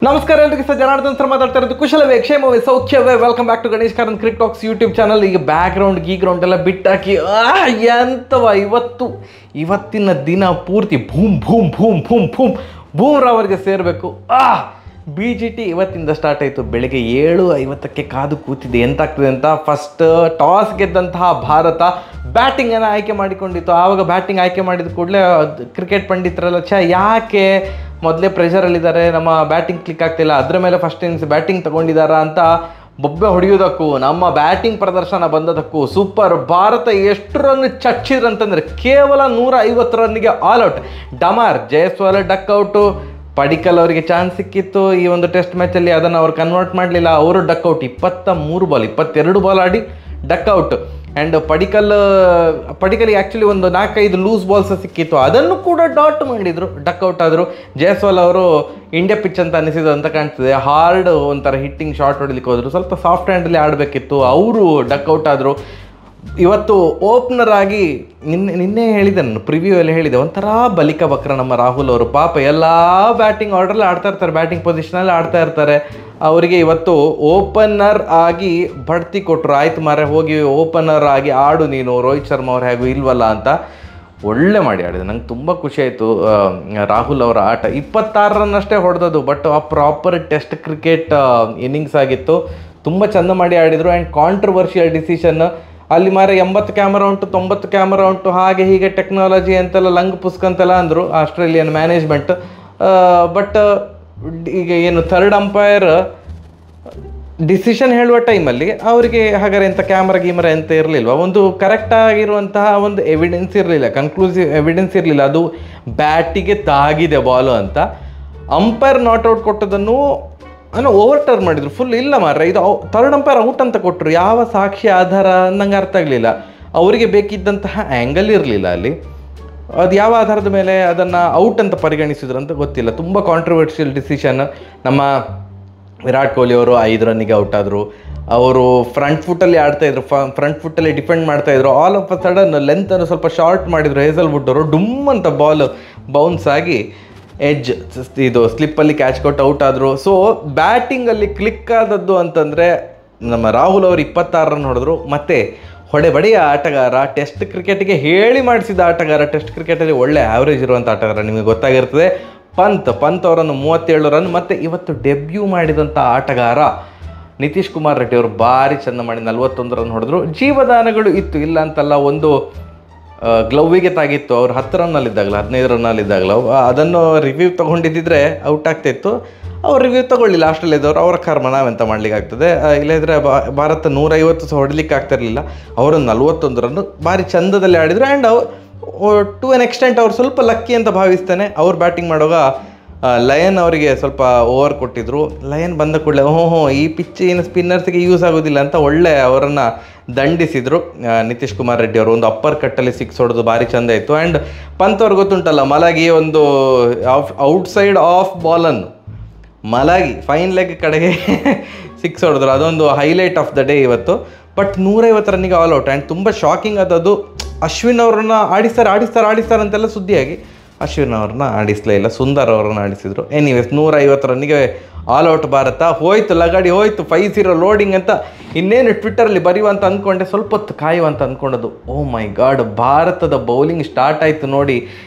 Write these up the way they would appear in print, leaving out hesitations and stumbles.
ನಮಸ್ಕಾರ ಎಲ್ಲರಿಗೂ sir Janardhan sir ಮಾತಾಡ್ತಾ ಇರೋದು ಕುಶಲವೇ ಕ್ಷೇಮವೇ ಸೌಖ್ಯವೇ welcome back to Ganesh Karan cricket talks YouTube channel. ಈಗ ಬ್ಯಾಕ್ಗ್ರೌಂಡ್ ಗೀಗ್ರೌಂಡ್ ಎಲ್ಲ ಬಿಟ್ಟಾಕಿ ಎಂತವ ಇವತ್ತಿನ ದಿನ ಪೂರ್ತಿ ಭೂಮ್ ಭೂಮ್ ಭೂಮ್ ಭೂಮ್ ಭೂಮ್ ಬೂಮ್ರಾವರ್ಗೆ ಸೇರಬೇಕು. BGT ಇವತ್ತಿಂದ ಸ್ಟಾರ್ಟ್ ಆಯಿತು. ಬೆಳಗ್ಗೆ 7:50ಕ್ಕೆ ಕಾದು ಕೂತಿದೆ ಎಂತಾಗ್ತದೆ ಅಂತ. ಫಸ್ಟ್ ಟಾಸ್ ಗೆದ್ದಂತಹ ಭಾರತ ಬ್ಯಾಟಿಂಗನ್ನು ಆಯ್ಕೆ ಮಾಡಿಕೊಂಡಿತ್ತು. ಆವಾಗ ಬ್ಯಾಟಿಂಗ್ ಆಯ್ಕೆ ಮಾಡಿದ ಕೂಡಲೇ ಕ್ರಿಕೆಟ್ ಪಂಡಿತರೆಲ್ಲ ಯಾಕೆ ಮೊದಲೇ ಪ್ರೆಷರಲ್ಲಿದ್ದಾರೆ, ನಮ್ಮ ಬ್ಯಾಟಿಂಗ್ ಕ್ಲಿಕ್ ಆಗ್ತಿಲ್ಲ, ಅದರ ಮೇಲೆ ಫಸ್ಟ್ ಇನ್ನಿಂಗ್ಸ್ ಬ್ಯಾಟಿಂಗ್ ತೊಗೊಂಡಿದ್ದಾರಾ ಅಂತ ಬೊಬ್ಬೆ ಹೊಡೆಯೋದಕ್ಕೂ ನಮ್ಮ ಬ್ಯಾಟಿಂಗ್ ಪ್ರದರ್ಶನ ಬಂದದಕ್ಕೂ ಸೂಪರ್. ಭಾರತ ಎಷ್ಟು ರನ್ ಚಚ್ಚಿದ್ರಂತಂದರೆ ಕೇವಲ 150 ರನ್ನಿಗೆ ಆಲ್ಔಟ್. ಡಮಾರ್, ಜಯಸ್ವಾಲ್ ಡಕ್ಔಟು, ಪಡಿಕಲ್ ಅವರಿಗೆ ಚಾನ್ಸ್ ಸಿಕ್ಕಿತ್ತು ಈ ಒಂದು ಟೆಸ್ಟ್ ಮ್ಯಾಚಲ್ಲಿ, ಅದನ್ನು ಅವ್ರು ಕನ್ವರ್ಟ್ ಮಾಡಲಿಲ್ಲ. ಅವರು ಡಕ್ಔಟ್ 22 ಬಾಲ್ ಆಡಿ ಡಕ್ಔಟ್. ಆ್ಯಂಡ್ ಪಡಿಕಲ್ಗೆ ಆ್ಯಕ್ಚುಲಿ ಒಂದು 4-5 ಲೂಸ್ ಬಾಲ್ಸ್ ಸಿಕ್ಕಿತ್ತು, ಅದನ್ನು ಕೂಡ ಡಾಟ್ ಮಾಡಿದರು, ಡಕ್ಔಟ್ ಆದರು. ಜಯಸ್ವಾಲ್ ಅವರು ಇಂಡಿಯಾ ಪಿಚ್ ಅಂತ ಅನಿಸಿದ್ದು ಅಂತ ಕಾಣ್ತದೆ. ಹಾರ್ಡ್ ಒಂಥರ ಹಿಟ್ಟಿಂಗ್ ಶಾಟ್ ಹೊಡಿಲಿಕ್ಕೆ ಹೋದರು, ಸ್ವಲ್ಪ ಸಾಫ್ಟ್ ಹ್ಯಾಂಡಲ್ಲಿ ಆಡಬೇಕಿತ್ತು, ಅವರು ಡಕ್ಔಟ್ ಆದರು. ಇವತ್ತು ಓಪನರ್ ಆಗಿ ನಿನ್ನೆ ಹೇಳಿದೆ, ನಾನು ಪ್ರಿವ್ಯೂ ಎಲ್ಲ ಹೇಳಿದೆ, ಒಂಥರ ಬಲಿಕ ಬಕ್ರ ನಮ್ಮ ರಾಹುಲ್ ಅವರು. ಪಾಪ ಎಲ್ಲ ಬ್ಯಾಟಿಂಗ್ ಆರ್ಡ್ರಲ್ಲಿ ಆಡ್ತಾ ಇರ್ತಾರೆ, ಬ್ಯಾಟಿಂಗ್ ಪೊಸಿಷನಲ್ಲಿ ಆಡ್ತಾ ಇರ್ತಾರೆ. ಅವರಿಗೆ ಇವತ್ತು ಓಪನರ್ ಆಗಿ ಬಡ್ತಿ ಕೊಟ್ಟರು. ಆಯ್ತು ಮಾರೆ, ಹೋಗಿ ಓಪನರ್ ಆಗಿ ಆಡು ನೀನು, ರೋಹಿತ್ ಶರ್ಮಾ ಅವ್ರು ಹೇಗೂ ಇಲ್ವಲ್ಲ ಅಂತ ಒಳ್ಳೆ ಮಾಡಿ ಆಡಿದೆ. ನಂಗೆ ತುಂಬ ಖುಷಿ ಆಯಿತು ರಾಹುಲ್ ಅವರ ಆಟ. 26 ರನ್ ಅಷ್ಟೇ ಹೊಡೆದದು, ಬಟ್ ಆ ಪ್ರಾಪರ್ ಟೆಸ್ಟ್ ಕ್ರಿಕೆಟ್ ಇನ್ನಿಂಗ್ಸ್ ಆಗಿತ್ತು. ತುಂಬ ಚೆಂದ ಮಾಡಿ ಆಡಿದರು. ಆ್ಯಂಡ್ ಕಾಂಟ್ರವರ್ಷಿಯಲ್ ಡಿಸಿಷನ್ ಅಲ್ಲಿ ಮಾರೆ 80 ಕ್ಯಾಮರಾ ಉಂಟು, 90 ಕ್ಯಾಮರಾ ಉಂಟು, ಹಾಗೆ ಹೀಗೆ ಟೆಕ್ನಾಲಜಿ ಅಂತೆಲ್ಲ ಲಂಗ್ ಪುಸ್ಕಂತೆಲ್ಲ ಅಂದರು ಆಸ್ಟ್ರೇಲಿಯನ್ ಮ್ಯಾನೇಜ್ಮೆಂಟ್. ಬಟ್ ಈಗ ಏನು ಥರ್ಡ್ ಅಂಪೈರ್ ಡಿಸಿಷನ್ ಹೇಳುವ ಟೈಮಲ್ಲಿ ಅವರಿಗೆ ಹಾಗಾದ್ರೆ ಎಂಥ ಕ್ಯಾಮ್ರಾ ಎಂತ ಇರಲಿಲ್ವ, ಒಂದು ಕರೆಕ್ಟಾಗಿರುವಂತಹ ಒಂದು ಎವಿಡೆನ್ಸ್ ಇರಲಿಲ್ಲ, ಕನ್ಕ್ಲೂಸಿವ್ ಎವಿಡೆನ್ಸ್ ಇರಲಿಲ್ಲ, ಅದು ಬ್ಯಾಟಿಗೆ ತಾಗಿದೆ ಬಾಲು ಅಂತ. ಅಂಪೈರ್ ನಾಟ್ಔಟ್ ಕೊಟ್ಟದನ್ನು ಓವರ್ ಟರ್ನ್ ಮಾಡಿದರು ಫುಲ್. ಇಲ್ಲ ಮಾರ್ರೆ, ಇದು ಥರ್ಡ್ ಅಂಪೈರ್ ಔಟ್ ಅಂತ ಕೊಟ್ಟರು. ಯಾವ ಸಾಕ್ಷಿ ಆಧಾರ ನಂಗೆ ಅರ್ಥ ಆಗಲಿಲ್ಲ. ಅವರಿಗೆ ಬೇಕಿದ್ದಂತಹ ಆ್ಯಂಗಲ್ ಇರಲಿಲ್ಲ ಅಲ್ಲಿ, ಅದು ಯಾವ ಆಧಾರದ ಮೇಲೆ ಅದನ್ನು ಔಟ್ ಅಂತ ಪರಿಗಣಿಸಿದ್ರು ಅಂತ ಗೊತ್ತಿಲ್ಲ. ತುಂಬ ಕಾಂಟ್ರವರ್ಷಿಯಲ್ ಡಿಸಿಷನ್. ನಮ್ಮ ವಿರಾಟ್ ಕೊಹ್ಲಿ ಅವರು 5 ರನ್ನಿಗೆ ಔಟ್ ಆದರು. ಅವರು ಫ್ರಂಟ್ ಫುಟ್ಟಲ್ಲಿ ಆಡ್ತಾಯಿದ್ರು, ಫ್ರಂಟ್ ಫುಟ್ಟಲ್ಲಿ ಡಿಫೆಂಡ್ ಮಾಡ್ತಾಯಿದ್ರು. ಆಲ್ ಆಫ್ ಅ ಸಡನ್ ಲೆಂತನ್ನು ಸ್ವಲ್ಪ ಶಾರ್ಟ್ ಮಾಡಿದರು ಹೇಸಲ್ವುಡ್ ಅವರು. ಡುಮ್ ಅಂತ ಬಾಲ್ ಬೌನ್ಸ್ ಆಗಿ ಎಡ್ಜ್ ಇದು ಸ್ಲಿಪ್ಪಲ್ಲಿ ಕ್ಯಾಚ್ ಕೊಟ್ಟು ಔಟ್ ಆದರು. ಸೊ ಬ್ಯಾಟಿಂಗಲ್ಲಿ ಕ್ಲಿಕ್ ಆದದ್ದು ಅಂತಂದರೆ ನಮ್ಮ ರಾಹುಲ್ ಅವರು 26 ರನ್ ಹೊಡೆದ್ರು. ಮತ್ತು ಹೊಡೆಬಡಿಯ ಆಟಗಾರ, ಟೆಸ್ಟ್ ಕ್ರಿಕೆಟ್ಗೆ ಹೇಳಿ ಮಾಡಿಸಿದ ಆಟಗಾರ, ಟೆಸ್ಟ್ ಕ್ರಿಕೆಟಲ್ಲಿ ಒಳ್ಳೆ ಆ್ಯಾವ್ರೇಜ್ ಇರುವಂಥ ಆಟಗಾರ, ನಿಮಗೆ ಗೊತ್ತಾಗಿರ್ತದೆ. ಪಂತ್ ಅವರನ್ನು 37 ರನ್. ಮತ್ತು ಇವತ್ತು ಡೆಬ್ಯೂ ಮಾಡಿದಂಥ ಆಟಗಾರ ನಿತೀಶ್ ಕುಮಾರ್ ರೆಡ್ಡಿ ಅವರು ಭಾರಿ ಚೆಂದ ಮಾಡಿ 41 ರನ್ ಹೊಡೆದ್ರು. ಜೀವದಾನಗಳು ಇತ್ತು, ಇಲ್ಲ ಅಂತಲ್ಲ. ಒಂದು ಗ್ಲೌವಿಗೆ ತಾಗಿತ್ತು, ಅವ್ರು 10 ರನ್ನಲ್ಲಿದ್ದಾಗಲ 15 ರನ್ನಲ್ಲಿದ್ದಾಗಲ, ಅದನ್ನು ರಿವ್ಯೂ ತೊಗೊಂಡಿದ್ದಿದ್ರೆ ಔಟ್ ಆಗ್ತಾಯಿತ್ತು. ಅವ್ರು ರಿವ್ಯೂ ತೊಗೊಳ್ಳಿಲ್ಲ ಆಸ್ಟ್ರೇಲಿಯಾದವರು, ಅವರ ಕರ್ಮ, ನಾವೆಂತ ಮಾಡ್ಲಿಕ್ಕೆ ಆಗ್ತದೆ. ಇಲ್ಲದಿದ್ದರೆ ಭಾರತ 150 ಸಹ ಹೊಡಿಲಿಕ್ಕೆ ಆಗ್ತಿರಲಿಲ್ಲ. ಅವರು 41 ರನ್ ಭಾರಿ ಚಂದದಲ್ಲಿ ಆಡಿದರು. ಆ್ಯಂಡ್ ಟು ಎನ್ ಎಕ್ಸ್ಟೆಂಟ್ ಅವ್ರು ಸ್ವಲ್ಪ ಲಕ್ಕಿ ಅಂತ ಭಾವಿಸ್ತೇನೆ. ಅವ್ರು ಬ್ಯಾಟಿಂಗ್ ಮಾಡುವಾಗ ಲಯನ್ ಅವರಿಗೆ ಸ್ವಲ್ಪ ಓವರ್ ಕೊಟ್ಟಿದ್ರು. ಲಯನ್ ಬಂದ ಕೂಡಲೇ ಈ ಪಿಚ್ ಏನು ಸ್ಪಿನ್ನರ್ಸ್ಗೆ ಯೂಸ್ ಆಗೋದಿಲ್ಲ ಅಂತ ಒಳ್ಳೆ ಅವರನ್ನು ದಂಡಿಸಿದರು ನಿತೀಶ್ ಕುಮಾರ್ ರೆಡ್ಡಿ ಅವರು. ಒಂದು ಅಪ್ಪರ್ ಕಟ್ಟಲ್ಲಿ 6 ಹೊಡೆದು ಭಾರಿ ಚೆಂದ ಇತ್ತು. ಆ್ಯಂಡ್ ಪಂತ್ ಅವ್ರಿಗೆ ಗೊತ್ತುಂಟಲ್ಲ, ಮಲಗಿ ಒಂದು ಔಟ್ಸೈಡ್ ಆಫ್ ಬಾಲನ್ನು ಮಲಗಿ ಫೈನ್ ಲೆಗ್ ಕಡೆಗೆ 6 ಹೊಡೆದ್ರು. ಅದೊಂದು ಹೈಲೈಟ್ ಆಫ್ ದ ಡೇ ಇವತ್ತು. ಬಟ್ 150 ರನ್ನಿಗೆ ಆಲ್ ಔಟ್. ಆ್ಯಂಡ್ ತುಂಬ ಶಾಕಿಂಗ್ ಆದದ್ದು, ಅಶ್ವಿನ್ ಅವ್ರನ್ನ ಆಡಿಸ್ತಾರೆ ಅಂತೆಲ್ಲ ಸುದ್ದಿಯಾಗಿ ಅಶ್ವಿನ್ ಅವ್ರನ್ನ ಆಡಿಸಲೇ ಇಲ್ಲ, ಸುಂದರ್ ಅವರನ್ನು ಆಡಿಸಿದರು. ಎನಿವೇಸ್ 150 ರನ್ನಿಗೆ ಆಲ್ ಔಟ್ ಭಾರತ. ಹೋಯ್ತು ಲಗಾಡಿ, ಹೋಯ್ತು 5-0 ಲೋಡಿಂಗ್ ಅಂತ ಇನ್ನೇನು ಟ್ವಿಟ್ಟರಲ್ಲಿ ಬರೆಯುವಂತ ಅಂದ್ಕೊಂಡೆ, ಸ್ವಲ್ಪ ಹೊತ್ತು ಕಾಯುವಂತ ಅಂದ್ಕೊಂಡದ್ದು. ಓ ಮೈ ಗಾಡ್, ಭಾರತದ ಬೌಲಿಂಗ್ ಸ್ಟಾರ್ಟ್ ಆಯಿತು ನೋಡಿ.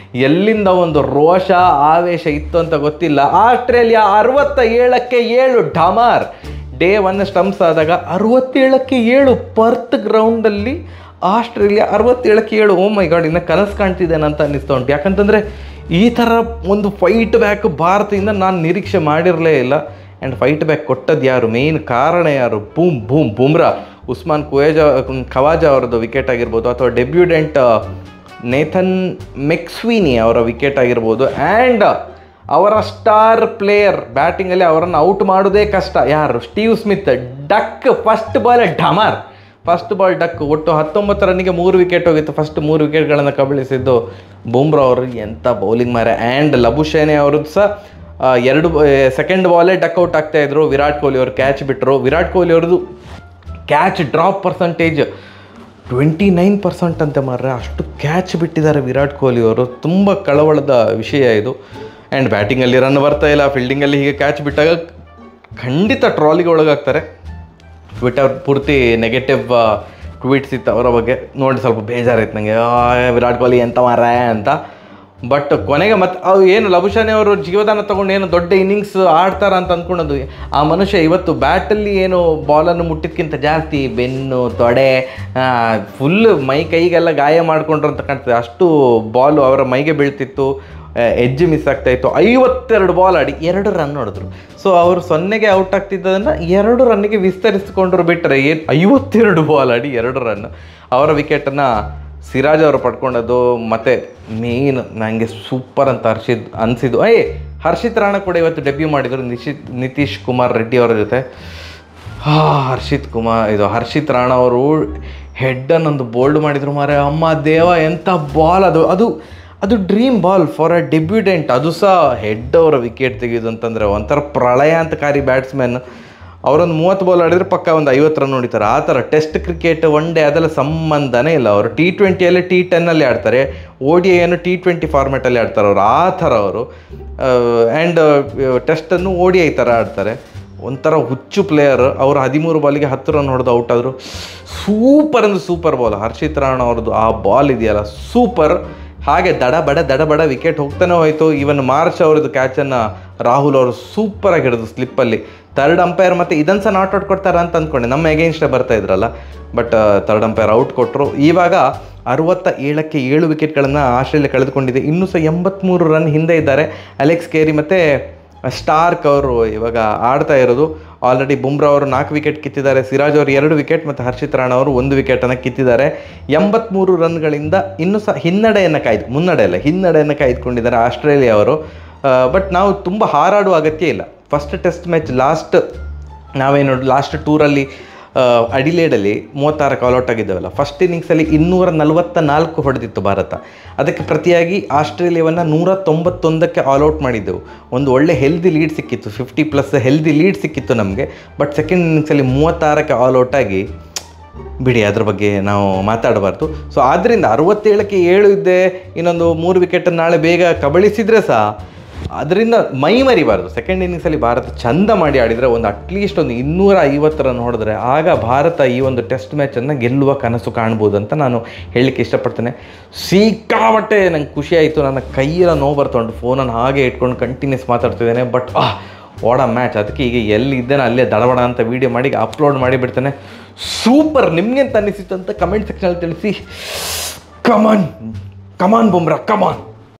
ಎಲ್ಲಿಂದ ಒಂದು ರೋಷ ಆವೇಶ ಇತ್ತು ಅಂತ ಗೊತ್ತಿಲ್ಲ. ಆಸ್ಟ್ರೇಲಿಯಾ 67ಕ್ಕೆ 7 ಡಮಾರ್. ಡೇ 1 ಸ್ಟಂಪ್ಸ್ ಆದಾಗ 67ಕ್ಕೆ 7 ಪರ್ತ್ ಗ್ರೌಂಡಲ್ಲಿ ಆಸ್ಟ್ರೇಲಿಯಾ 67ಕ್ಕೆ 7. ಓ ಮೈ ಗಾಡ್, ಇನ್ನು ಕನಸು ಕಾಣ್ತಿದ್ದೇನೆ ಅಂತ ಅನ್ನಿಸ್ತಾ ಉಂಟು. ಯಾಕಂತಂದರೆ ಈ ಥರ ಒಂದು ಫೈಟ್ ಬ್ಯಾಕ್ ಭಾರತದಿಂದ ನಾನು ನಿರೀಕ್ಷೆ ಮಾಡಿರಲೇ ಇಲ್ಲ. ಆ್ಯಂಡ್ ಫೈಟ್ ಬ್ಯಾಕ್ ಕೊಟ್ಟದ್ದು ಯಾರು, ಮೇನ್ ಕಾರಣ ಯಾರು? ಬೂಮ್ರಾ, ಉಸ್ಮಾನ್ ಖವಾಜಾ ಅವರದ್ದು ವಿಕೆಟ್ ಆಗಿರ್ಬೋದು, ಅಥವಾ ಡೆಬ್ಯೂಡೆಂಟ್ ನೇಥನ್ ಮೆಕ್ಸ್ವಿನಿ ಅವರ ವಿಕೆಟ್ ಆಗಿರ್ಬೋದು. ಆ್ಯಂಡ್ ಅವರ ಸ್ಟಾರ್ ಪ್ಲೇಯರ್ ಬ್ಯಾಟಿಂಗಲ್ಲಿ ಅವರನ್ನು ಔಟ್ ಮಾಡೋದೇ ಕಷ್ಟ, ಯಾರು? Steve Smith. Duck first ball ಡಮಾರ್, ಫಸ್ಟ್ ಬಾಲ್ ಡಕ್. ಒಟ್ಟು 19 ರನ್ನಿಗೆ 3 ವಿಕೆಟ್ ಹೋಗಿತ್ತು. ಫಸ್ಟ್ 3 ವಿಕೆಟ್ಗಳನ್ನು ಕಬಳಿಸಿದ್ದು ಬೂಮ್ರಾ ಅವರು. ಎಂಥ ಬೌಲಿಂಗ್ ಮಾರೆ. ಆ್ಯಂಡ್ ಲಬುಶೇನೆ ಅವ್ರದ್ದು ಸಹ ಸೆಕೆಂಡ್ ಬಾಲೇ ಡಕ್ಔಟ್ ಆಗ್ತಾಯಿದ್ರು. ವಿರಾಟ್ ಕೊಹ್ಲಿ ಅವರು ಕ್ಯಾಚ್ ಬಿಟ್ಟರು. ವಿರಾಟ್ ಕೊಹ್ಲಿ ಅವ್ರದ್ದು ಕ್ಯಾಚ್ ಡ್ರಾಪ್ ಪರ್ಸಂಟೇಜ್ 29% ಅಂತೆ ಮಾರ್ರೆ, ಅಷ್ಟು ಕ್ಯಾಚ್ ಬಿಟ್ಟಿದ್ದಾರೆ ವಿರಾಟ್ ಕೊಹ್ಲಿ ಅವರು. ತುಂಬ ಕಳವಳದ ವಿಷಯ ಇದು. ಆ್ಯಂಡ್ ಬ್ಯಾಟಿಂಗಲ್ಲಿ ರನ್ ಬರ್ತಾ ಇಲ್ಲ, ಫೀಲ್ಡಿಂಗಲ್ಲಿ ಹೀಗೆ ಕ್ಯಾಚ್ ಬಿಟ್ಟಾಗ ಖಂಡಿತ ಟ್ರಾಲಿಗೆ ಒಳಗಾಗ್ತಾರೆ. ಟ್ವಿಟರ್ ಪೂರ್ತಿ ನೆಗೆಟಿವ್ ಟ್ವೀಟ್ಸ್ ಇತ್ತು ಅವರ ಬಗ್ಗೆ, ನೋಡಿ ಸ್ವಲ್ಪ ಬೇಜಾರಾಯ್ತು ನನಗೆ, ವಿರಾಟ್ ಕೊಹ್ಲಿ ಎಂತ ಮಾರ ಅಂತ. ಬಟ್ ಕೊನೆಗೆ ಮತ್ತೆ ಅವು ಏನು ಲಬುಶಾನಿ ಅವರು ಜೀವದಾನ ತೊಗೊಂಡು ಏನು ದೊಡ್ಡ ಇನ್ನಿಂಗ್ಸ್ ಆಡ್ತಾರ ಅಂತ ಅಂದ್ಕೊಂಡದ್ದು, ಆ ಮನುಷ್ಯ ಇವತ್ತು ಬ್ಯಾಟಲ್ಲಿ ಏನು ಬಾಲನ್ನು ಮುಟ್ಟಿದ್ಕಿಂತ ಜಾಸ್ತಿ ಬೆನ್ನು, ತೊಡೆ, ಫುಲ್ ಮೈ ಕೈಗೆಲ್ಲ ಗಾಯ ಮಾಡಿಕೊಂಡ್ರು ಅಂತ ಕಾಣ್ತದೆ. ಅಷ್ಟು ಬಾಲು ಅವರ ಮೈಗೆ ಬೀಳ್ತಿತ್ತು, ಎಡ್ಜ್ ಮಿಸ್ ಆಗ್ತಾಯಿತ್ತು. 52 ಬಾಲ್ ಆಡಿ 2 ರನ್ ಹೊಡೆದ್ರು. ಸೊ ಅವರು 0ಗೆ ಔಟ್ ಆಗ್ತಿದ್ದದನ್ನು 2 ರನ್ನಿಗೆ ವಿಸ್ತರಿಸಿಕೊಂಡ್ರು. ಬಿಟ್ಟರೆ ಏನು 52 ಬಾಲ್ ಆಡಿ 2 ರನ್. ಅವರ ವಿಕೆಟನ್ನು ಸಿರಾಜ್ ಅವರು ಪಡ್ಕೊಂಡದ್ದು. ಮತ್ತು ಮೇನ್ ನನಗೆ ಸೂಪರ್ ಅಂತ ಅನಿಸಿದ್ದು ಹರ್ಷಿತ್ ರಾಣಾ ಕೂಡ ಇವತ್ತು ಡೆಬ್ಯೂ ಮಾಡಿದರು ನಿತೀಶ್ ಕುಮಾರ್ ರೆಡ್ಡಿ ಅವರ ಜೊತೆ. ಹರ್ಷಿತ್ ರಾಣಾ ಅವರು ಹೆಡ್ಡನ್ನೊಂದು ಬೋಲ್ಡ್ ಮಾಡಿದರು ಮಾರೆ. ಅಮ್ಮ ದೇವ ಎಂಥ ಬಾಲ್ ಅದು ಡ್ರೀಮ್ ಬಾಲ್ ಫಾರ್ ಅ ಡೆಬ್ಯೂಡೆಂಟ್. ಅದು ಸಹ ಹೆಡ್ ಅವರ ವಿಕೆಟ್ ತೆಗೆಯೋದು ಅಂತಂದರೆ ಒಂಥರ ಪ್ರಳಯಾಂತಕಾರಿ ಬ್ಯಾಟ್ಸ್ಮನ್. ಅವರೊಂದು 30 ಬಾಲ್ ಆಡಿದರೆ ಪಕ್ಕ ಒಂದು 50 ರನ್ ಹೊಡಿತಾರೆ. ಆ ಥರ ಟೆಸ್ಟ್ ಕ್ರಿಕೆಟ್, ಒನ್ ಡೇ ಅದೆಲ್ಲ ಸಂಬಂಧನೇ ಇಲ್ಲ. ಅವರು T20ಯಲ್ಲಿ T10ಅಲ್ಲಿ ಆಡ್ತಾರೆ, ODIಯನ್ನು T20 ಫಾರ್ಮ್ಯಾಟಲ್ಲಿ ಆಡ್ತಾರೆ ಅವರು. ಆ ಥರ ಅವರು ಆ್ಯಂಡ್ ಟೆಸ್ಟನ್ನು ODI ಥರ ಆಡ್ತಾರೆ. ಒಂಥರ ಹುಚ್ಚು ಪ್ಲೇಯರ್. ಅವರು 13 ಬಾಲಿಗೆ 10 ರನ್ ಹೊಡೆದು ಔಟ್ ಆದರು. ಸೂಪರ್ ಬಾಲ್ ಹರ್ಷಿತ್ ರಾಣಾ ಅವ್ರದ್ದು. ಆ ಬಾಲ್ ಇದೆಯಲ್ಲ ಸೂಪರ್. ಹಾಗೆ ದಡಬಡ ವಿಕೆಟ್ ಹೋಗ್ತಾನೆ ಹೋಯಿತು. ಈವನ್ ಮಾರ್ಚ್ ಅವ್ರದ್ದು ಕ್ಯಾಚನ್ನು ರಾಹುಲ್ ಅವರು ಸೂಪರಾಗಿ ಹಿಡಿದು ಸ್ಲಿಪ್ಪಲ್ಲಿ. ಥರ್ಡ್ ಅಂಪೈರ್ ಮತ್ತು ಇದನ್ನು ಸಹ ನಾಟ್ ಔಟ್ ಕೊಡ್ತಾರೆ ಅಂತ ಅಂದ್ಕೊಂಡೆ, ನಮ್ಮ ಎಗೇನ್ಸ್ಟೇ ಬರ್ತಾ ಇದ್ರಲ್ಲ. ಬಟ್ ಥರ್ಡ್ ಅಂಪೈರ್ ಔಟ್ ಕೊಟ್ಟರು. ಇವಾಗ 67ಕ್ಕೆ 7 ವಿಕೆಟ್ಗಳನ್ನು ಆಸ್ಟ್ರೇಲಿಯಾ ಕಳೆದುಕೊಂಡಿದೆ. ಇನ್ನೂ ಸಹ 83 ರನ್ ಹಿಂದೆ ಇದ್ದಾರೆ. ಅಲೆಕ್ಸ್ ಕೇರಿ ಮತ್ತು ಸ್ಟಾರ್ಕ್ ಅವರು ಇವಾಗ ಆಡ್ತಾ ಇರೋದು. ಆಲ್ರೆಡಿ ಬುಮ್ರಾ ಅವರು 4 ವಿಕೆಟ್ ಕಿತ್ತಿದ್ದಾರೆ, ಸಿರಾಜ್ ಅವರು 2 ವಿಕೆಟ್ ಮತ್ತು ಹರ್ಷಿತ್ ರಾಣಾ ಅವರು 1 ವಿಕೆಟನ್ನು ಕಿತ್ತಿದ್ದಾರೆ. 83 ರನ್ಗಳಿಂದ ಇನ್ನೂ ಸಹ ಹಿನ್ನಡೆಯನ್ನು ಕಾಯ್ದುಕೊಂಡಿದ್ದಾರೆ ಆಸ್ಟ್ರೇಲಿಯಾ ಅವರು. ಬಟ್ ನಾವು ತುಂಬ ಹಾರಾಡುವ ಅಗತ್ಯ ಇಲ್ಲ. ಫಸ್ಟ್ ಟೆಸ್ಟ್ ಮ್ಯಾಚ್ ಲಾಸ್ಟ್ ಟೂರಲ್ಲಿ ಅಡಿಲೇಡಲ್ಲಿ 36 ಆಲ್ಔಟ್ ಆಗಿದ್ದಾವಲ್ಲ. ಫಸ್ಟ್ ಇನ್ನಿಂಗ್ಸಲ್ಲಿ 244 ಹೊಡೆದಿತ್ತು ಭಾರತ. ಅದಕ್ಕೆ ಪ್ರತಿಯಾಗಿ ಆಸ್ಟ್ರೇಲಿಯಾವನ್ನು 191ಕ್ಕೆ ಆಲ್ಔಟ್ ಮಾಡಿದ್ದೆವು. ಒಂದು ಒಳ್ಳೆ ಹೆಲ್ದಿ ಲೀಡ್ ಸಿಕ್ಕಿತ್ತು, 50+ ಹೆಲ್ದಿ ಲೀಡ್ ಸಿಕ್ಕಿತ್ತು ನಮಗೆ. ಬಟ್ ಸೆಕೆಂಡ್ ಇನ್ನಿಂಗ್ಸಲ್ಲಿ 36ಕ್ಕೆ ಆಲ್ಔಟ್ ಆಗಿ ಬಿಡಿ, ಅದ್ರ ಬಗ್ಗೆ ನಾವು ಮಾತಾಡಬಾರ್ದು. ಸೊ ಆದ್ದರಿಂದ 67ಕ್ಕೆ 7 ಇದ್ದೆ, ಇನ್ನೊಂದು 3 ವಿಕೆಟನ್ನು ನಾಳೆ ಬೇಗ ಕಬಳಿಸಿದರೆ ಸಹ ಅದರಿಂದ ಮೈ ಮರಿಬಾರ್ದು. ಸೆಕೆಂಡ್ ಇನ್ನಿಂಗ್ಸಲ್ಲಿ ಭಾರತ ಚಂದ ಮಾಡಿ ಆಡಿದರೆ ಒಂದು ಅಟ್ಲೀಸ್ಟ್ ಒಂದು 250 ರನ್ ಹೊಡೆದ್ರೆ ಆಗ ಭಾರತ ಈ ಒಂದು ಟೆಸ್ಟ್ ಮ್ಯಾಚನ್ನು ಗೆಲ್ಲುವ ಕನಸು ಕಾಣ್ಬೋದು ಅಂತ ನಾನು ಹೇಳಲಿಕ್ಕೆ ಇಷ್ಟಪಡ್ತೇನೆ. ಸಿಕ್ಕಾಪಟ್ಟೆ ನಂಗೆ ಖುಷಿ ಆಯಿತು. ನನ್ನ ಕೈಯೆಲ್ಲ ನೋವು ಬರ್ತುಂಟು, ಫೋನನ್ನು ಹಾಗೆ ಇಟ್ಕೊಂಡು ಕಂಟಿನ್ಯೂಸ್ ಮಾತಾಡ್ತಿದ್ದೇನೆ. But what a match. ಅದಕ್ಕೆ ಈಗ ಎಲ್ಲಿದ್ದೇನೆ ಅಲ್ಲೇ ದಡಬಡ ಅಂತ ವೀಡಿಯೋ ಮಾಡಿ ಅಪ್ಲೋಡ್ ಮಾಡಿಬಿಡ್ತೇನೆ. ಸೂಪರ್. ನಿಮ್ಗೆ ಅಂತ ಅನ್ನಿಸಿತ್ತು ಅಂತ ಕಮೆಂಟ್ ಸೆಕ್ಷನಲ್ಲಿ ತಿಳಿಸಿ. ಕಮಾನ್ ಬುಮ್ರಾ, ಕಮಾನ್.